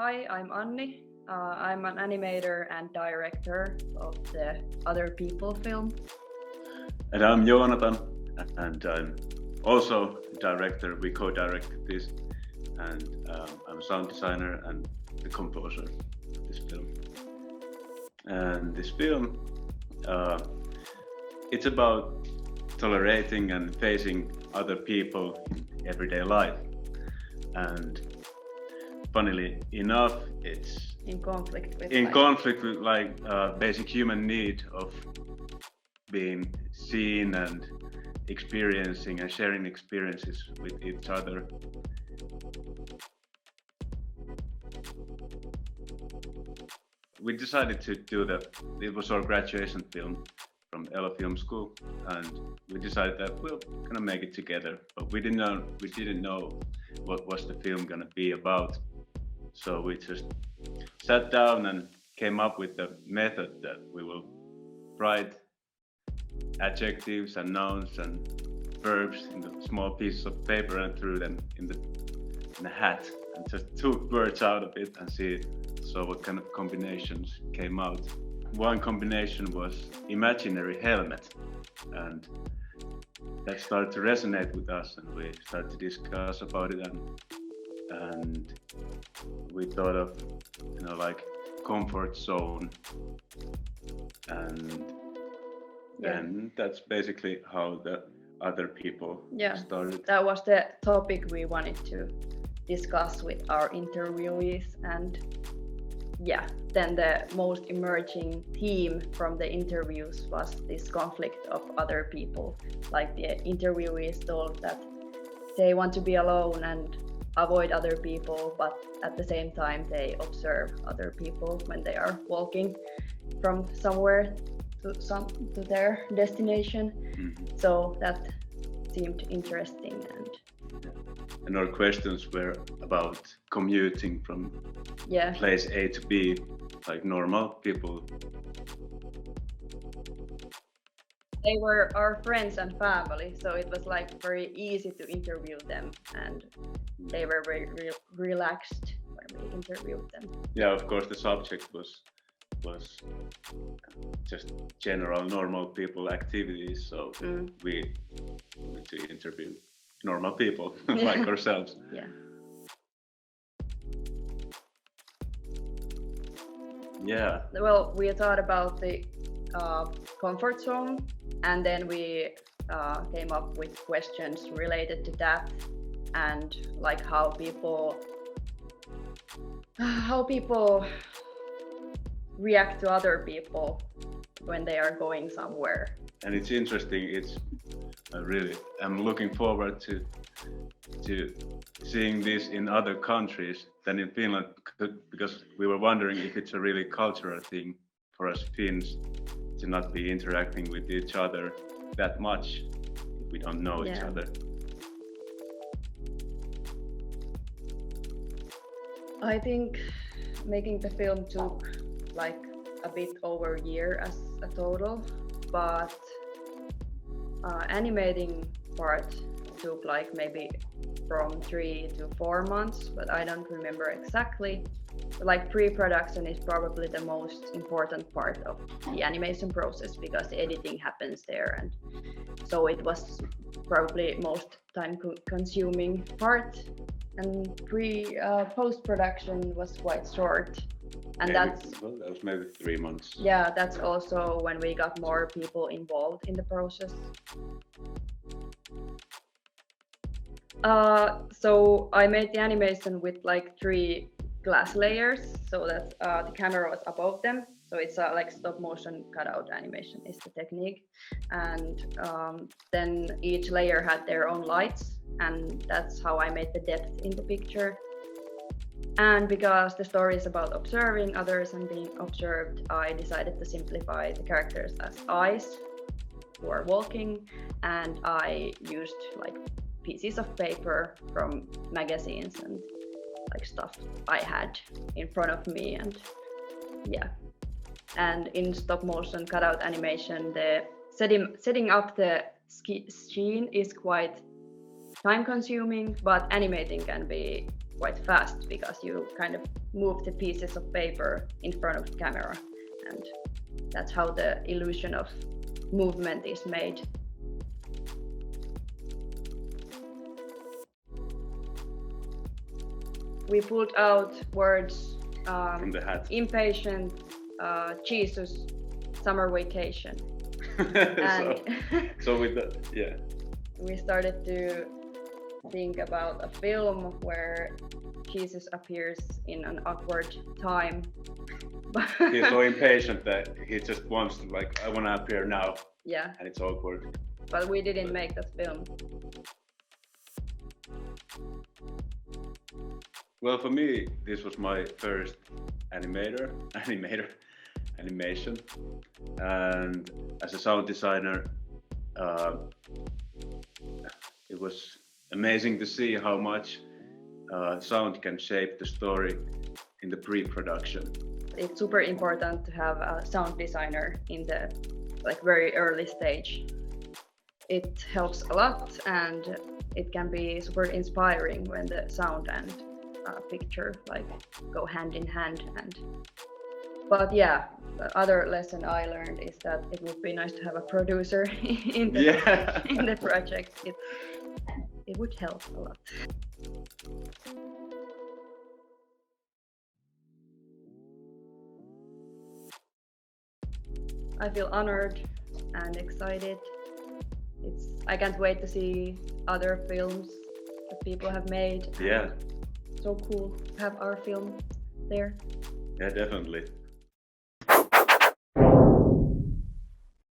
Hi, I'm Anni. I'm an animator and director of the Other People film. And I'm Joonatan, and I'm also director. We co-directed this, and I'm a sound designer and the composer of this film. And this film, uh, it's about tolerating and facing other people in everyday life. And funnily enough, it's In conflict with in like, conflict with like basic human need of being seen and experiencing and sharing experiences with each other. We decided to do that. It was our graduation film from Elo Film School, and we decided that we're gonna make it together. But we didn't know what was the film gonna be about. So we just sat down and came up with the method that we will write adjectives and nouns and verbs in the small pieces of paper and threw them in a hat and just took words out of it and saw what kind of combinations came out. One combination was imaginary helmet, and that started to resonate with us, and we started to discuss about it, and we thought of like comfort zone, and then that's basically how the other people started. That was the topic we wanted to discuss with our interviewees, and then the most emerging theme from the interviews was this conflict of other people. Like the interviewees told that they want to be alone and avoid other people, but at the same time they observe other people when they are walking from somewhere to their destination. Mm-hmm. So that seemed interesting, and our questions were about commuting from place A to B, like normal people. They were our friends and family, so it was like very easy to interview them, and they were very relaxed when we interviewed them. Yeah, of course the subject was just general normal people activities, so we wanted to interview normal people like ourselves. Yeah. Well, we thought about the comfort zone, and then we came up with questions related to that, and like how people react to other people when they are going somewhere. And it's interesting. I'm looking forward to seeing this in other countries than in Finland, because we were wondering if it's a really cultural thing for us Finns to not be interacting with each other that much if we don't know each other. I think making the film took like a bit over a year as a total, but animating part took like maybe from 3 to 4 months, but I don't remember exactly. Like pre-production is probably the most important part of the animation process, because the editing happens there, and so it was probably most time consuming part, and post-production was quite short, and that was maybe 3 months. Yeah, that's also when we got more people involved in the process. So I made the animation with like 3 glass layers, so that the camera was above them. So it's like stop motion cutout animation is the technique, and then each layer had their own lights, and that's how I made the depth in the picture. And because the story is about observing others and being observed, I decided to simplify the characters as eyes who are walking, and I used like pieces of paper from magazines and like stuff I had in front of me, and in stop motion cutout animation, the setting up the scene is quite time consuming, but animating can be quite fast because you kind of move the pieces of paper in front of the camera, and that's how the illusion of movement is made. We pulled out words From the hat. impatient, Jesus, summer vacation. And so with the, yeah. we started to think about a film where Jesus appears in an awkward time. He's so impatient that he just wants to, like, I want to appear now. Yeah. And it's awkward. But we didn't make that film. Well, for me, this was my first animation, and as a sound designer, it was amazing to see how much sound can shape the story in the pre-production. It's super important to have a sound designer in the very early stage. It helps a lot, and it can be super inspiring when the sound and picture go hand in hand. But yeah, the other lesson I learned is that it would be nice to have a producer in the project. It would help a lot. I feel honored and excited. I can't wait to see other films that people have made. Yeah. So cool to have our film there. Yeah, definitely.